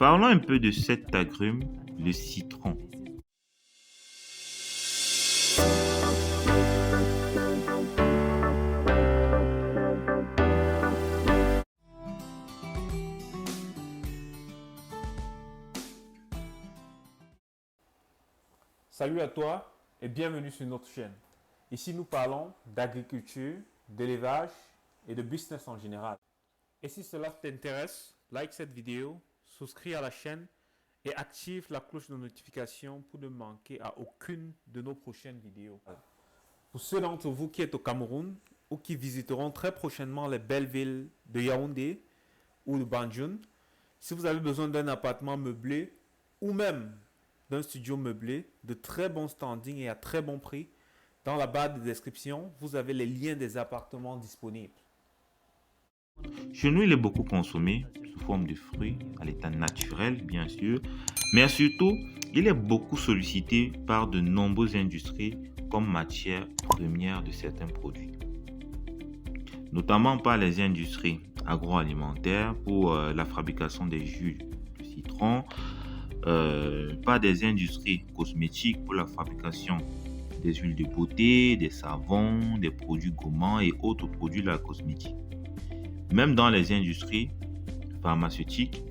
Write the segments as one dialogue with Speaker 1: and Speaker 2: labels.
Speaker 1: Parlons un peu de cet agrume, le citron.
Speaker 2: Salut à toi et bienvenue sur notre chaîne. Ici, nous parlons d'agriculture, d'élevage et de business en général. Et si cela t'intéresse, like cette vidéo, souscris à la chaîne et active la cloche de notification pour ne manquer à aucune de nos prochaines vidéos. Pour ceux d'entre vous qui êtes au Cameroun ou qui visiteront très prochainement les belles villes de Yaoundé ou de Banjul, si vous avez besoin d'un appartement meublé ou même d'un studio meublé de très bon standing et à très bon prix, dans la barre de description, vous avez les liens des appartements disponibles.
Speaker 1: Chez nous, il est beaucoup consommé sous forme de fruits, à l'état naturel, bien sûr, mais surtout, il est beaucoup sollicité par de nombreuses industries comme matière première de certains produits, notamment par les industries agroalimentaires pour la fabrication des jus de citron, par des industries cosmétiques pour la fabrication des huiles de beauté, des savons, des produits gourmands et autres produits de la cosmétique. Même dans les industries pharmaceutiques,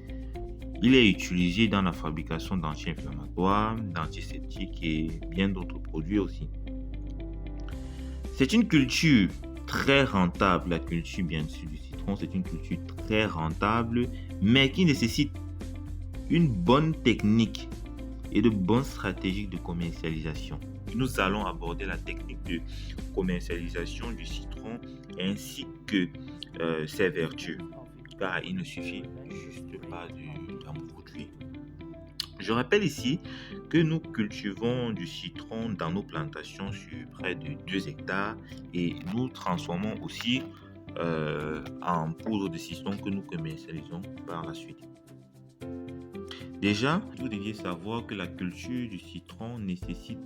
Speaker 1: il est utilisé dans la fabrication d'anti-inflammatoires, d'antiseptiques et bien d'autres produits aussi. C'est une culture très rentable, la culture bien sûr du citron, c'est une culture très rentable, mais qui nécessite une bonne technique et de bonnes stratégies de commercialisation. Nous allons aborder la technique de commercialisation du citron ainsi que ses vertus, car il ne suffit juste pas d'un produit. Je rappelle ici que nous cultivons du citron dans nos plantations sur près de 2 hectares et nous transformons aussi en poudre de citron que nous commercialisons par la suite. Déjà, vous deviez savoir que la culture du citron nécessite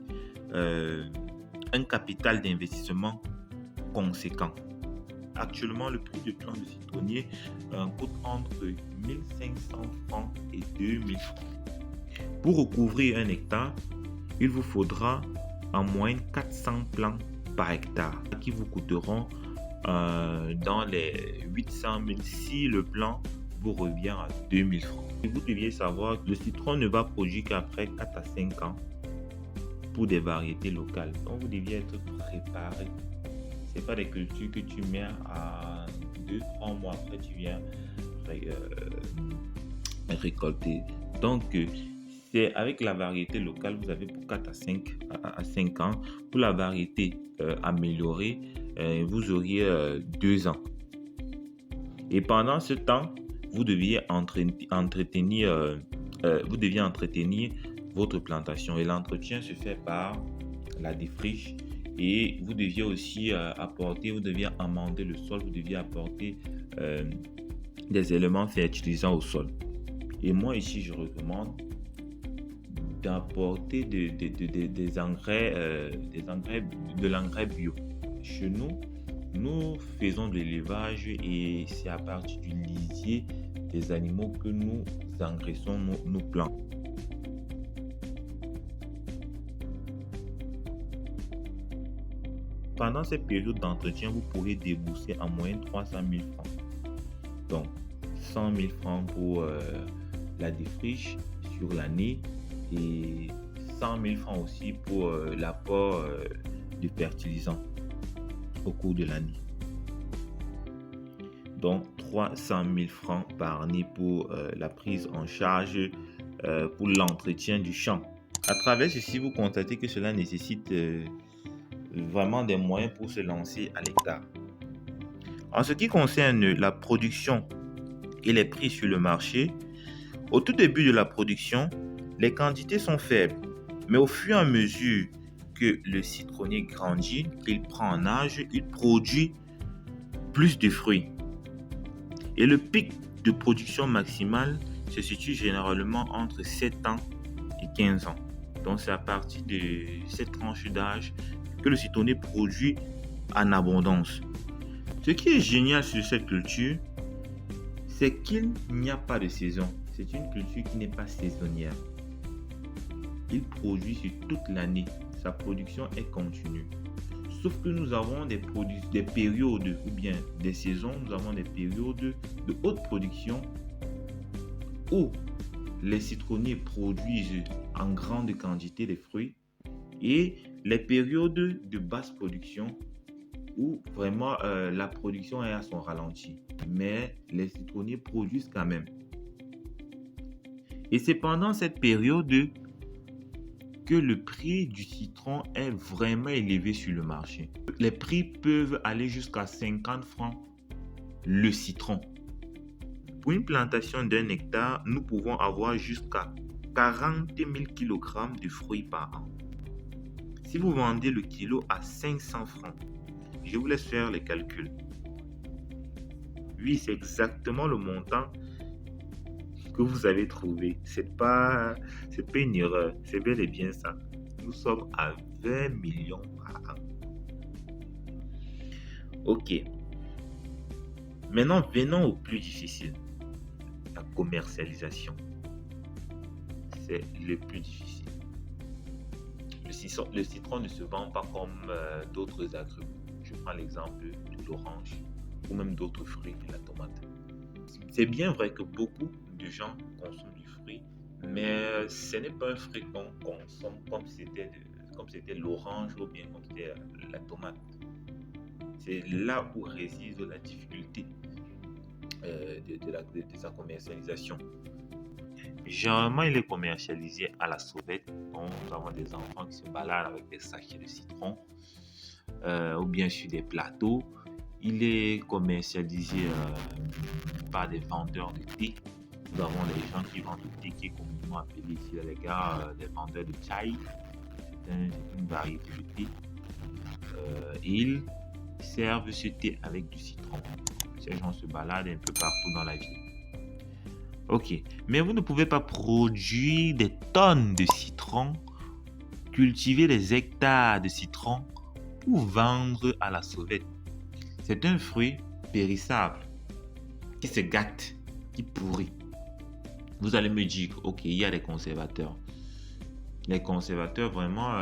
Speaker 1: un capital d'investissement conséquent. Actuellement, le prix du plant de citronnier coûte entre 1500 francs et 2000 francs. Pour recouvrir un hectare, il vous faudra en moyenne 400 plants par hectare qui vous coûteront dans les 800 000 si le plant vous revient à 2000 francs. Et vous deviez savoir que le citron ne va produire qu'après 4 à 5 ans pour des variétés locales. Donc vous deviez être préparé. Ce n'est pas des cultures que tu mets à 2-3 mois après tu viens récolter. Donc c'est avec la variété locale, vous avez pour 4 à 5 ans. Pour la variété améliorée, vous auriez 2 ans. Et pendant ce temps, vous deviez entretenir votre plantation. Et l'entretien se fait par la défriche. Et vous deviez aussi vous deviez amender le sol, vous deviez apporter des éléments fertilisants au sol. Et moi ici, je recommande d'apporter des engrais, de l'engrais bio. Chez nous, nous faisons de l'élevage et c'est à partir du lisier des animaux que nous engraissons nos plants. Pendant cette période d'entretien, vous pourrez débourser en moyenne 300 000 francs. Donc, 100 000 francs pour la défriche sur l'année et 100 000 francs aussi pour l'apport de fertilisants au cours de l'année. Donc 300 000 francs par année pour la prise en charge pour l'entretien du champ. À travers ceci, vous constatez que cela nécessite vraiment des moyens pour se lancer à l'hectare. En ce qui concerne la production et les prix sur le marché, au tout début de la production, les quantités sont faibles, mais au fur et à mesure que le citronnier grandit, qu'il prend en âge, il produit plus de fruits. Et le pic de production maximale se situe généralement entre 7 ans et 15 ans. Donc c'est à partir de cette tranche d'âge que le citronnier produit en abondance. Ce qui est génial sur cette culture, c'est qu'il n'y a pas de saison. c'est une culture qui n'est pas saisonnière. Il produit sur toute l'année. Sa production est continue. Sauf que nous avons des périodes ou bien des saisons, nous avons des périodes de haute production où les citronniers produisent en grande quantité des fruits et les périodes de basse production où vraiment la production est à son ralenti. Mais les citronniers produisent quand même. Et c'est pendant cette période que le prix du citron est vraiment élevé sur le marché. Les prix peuvent aller jusqu'à 50 francs le citron. Pour une plantation d'1 hectare, nous pouvons avoir jusqu'à 40 000 kg de fruits par an. Si vous vendez le kilo à 500 francs, je vous laisse faire les calculs. Oui, c'est exactement le montant que vous avez trouvé. C'est pas une erreur, c'est bel et bien ça. Nous sommes à 20 millions par an. Ok. Maintenant, venons au plus difficile. La commercialisation. C'est le plus difficile. Le citron ne se vend pas comme d'autres agrumes. Je prends l'exemple de l'orange ou même d'autres fruits, la tomate. C'est bien vrai que beaucoup de gens consomment du fruit, mais ce n'est pas un fruit qu'on consomme comme c'était l'orange ou bien comme c'était la tomate. C'est là où réside la difficulté de sa commercialisation. Généralement, il est commercialisé à la sauvette. Donc, nous avons des enfants qui se baladent avec des sachets de citron ou bien sur des plateaux. Il est commercialisé par des vendeurs de thé. Nous avons les gens qui vendent le thé qui est communément appelé ici les gars des vendeurs de chai. C'est une variété de thé. Et ils servent ce thé avec du citron. Ces gens se baladent un peu partout dans la ville. Ok, mais vous ne pouvez pas produire des tonnes de citron, cultiver des hectares de citron pour vendre à la sauvette. C'est un fruit périssable qui se gâte, qui pourrit. Vous allez me dire, ok, il y a des conservateurs. Les conservateurs, vraiment,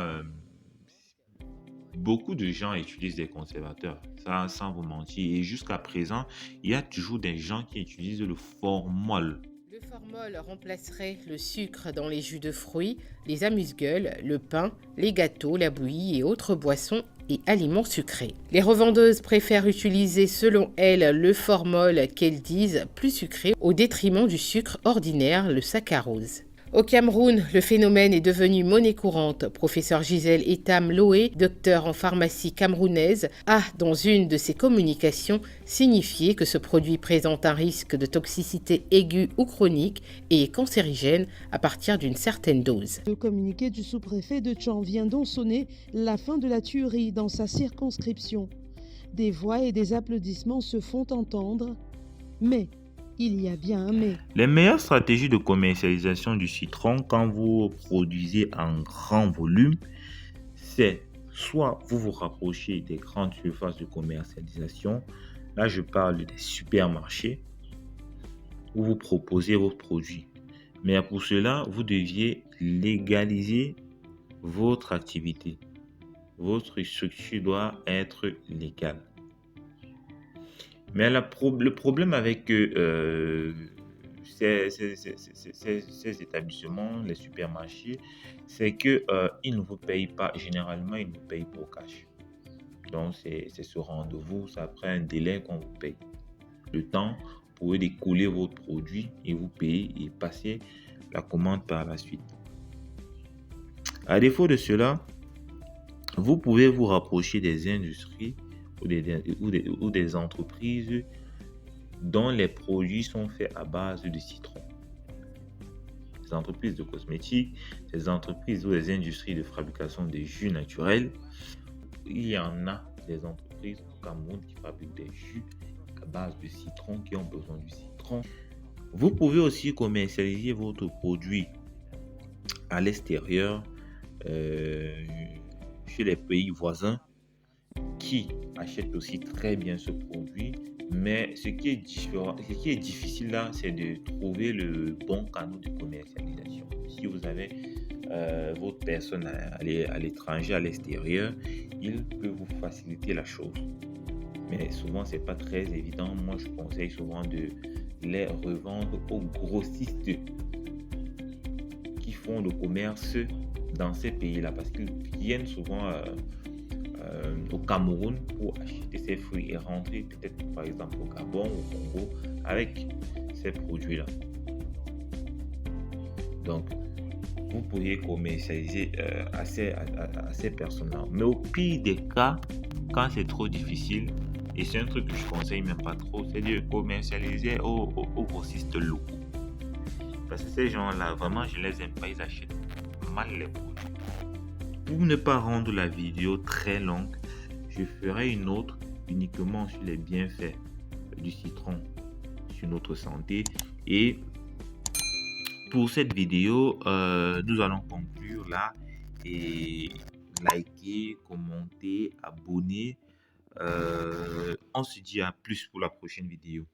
Speaker 1: beaucoup de gens utilisent des conservateurs, ça sans vous mentir. Et jusqu'à présent, il y a toujours des gens qui utilisent le formol.
Speaker 3: Le formol remplacerait le sucre dans les jus de fruits, les amuse-gueules, le pain, les gâteaux, la bouillie et autres boissons et aliments sucrés. Les revendeuses préfèrent utiliser selon elles le formol qu'elles disent plus sucré au détriment du sucre ordinaire, le saccharose. Au Cameroun, le phénomène est devenu monnaie courante. Professeur Gisèle Etam Loé, docteur en pharmacie camerounaise, a, dans une de ses communications, signifié que ce produit présente un risque de toxicité aiguë ou chronique et est cancérigène à partir d'une certaine dose.
Speaker 4: Le communiqué du sous-préfet de Tchang vient donc sonner la fin de la tuerie dans sa circonscription. Des voix et des applaudissements se font entendre, mais il y a bien un mais.
Speaker 1: Les meilleures stratégies de commercialisation du citron quand vous produisez en grand volume, c'est soit vous vous rapprochez des grandes surfaces de commercialisation, là je parle des supermarchés, où vous proposez vos produits. Mais pour cela, vous deviez légaliser votre activité. Votre structure doit être légale. Mais le problème avec ces établissements, les supermarchés, c'est qu'ils ne vous payent pas, généralement, ils ne vous payent pas au cash. Donc, c'est ce rendez-vous, ça prend un délai qu'on vous paye. Le temps pour découler votre produit et vous payer et passer la commande par la suite. À défaut de cela, vous pouvez vous rapprocher des industries ou des entreprises dont les produits sont faits à base de citron. Des entreprises de cosmétiques, des entreprises ou des industries de fabrication de jus naturels. Il y en a des entreprises au Cameroun qui fabriquent des jus à base de citron, qui ont besoin du citron. Vous pouvez aussi commercialiser votre produit à l'extérieur, chez les pays voisins qui achètent aussi très bien ce produit Mais ce qui est différent, ce qui est difficile là, c'est de trouver le bon canal de commercialisation. Si vous avez votre personne à l'étranger, à l'extérieur, il peut vous faciliter la chose. Mais souvent, c'est pas très évident. Moi, je conseille souvent de les revendre aux grossistes qui font le commerce dans ces pays-là parce qu'ils viennent souvent au Cameroun pour acheter ces fruits et rentrer peut-être par exemple au Gabon, au Congo avec ces produits-là. Donc, vous pourriez commercialiser à ces personnes-là. Mais au pire des cas, quand c'est trop difficile, et c'est un truc que je conseille même pas trop, c'est de commercialiser aux grossistes locaux. Parce que ces gens-là, vraiment, je les aime pas, ils achètent mal les produits. Pour ne pas rendre la vidéo très longue, je ferai une autre uniquement sur les bienfaits du citron sur notre santé. Et pour cette vidéo, nous allons conclure là. Et likez, commentez, abonnez. On se dit à plus pour la prochaine vidéo.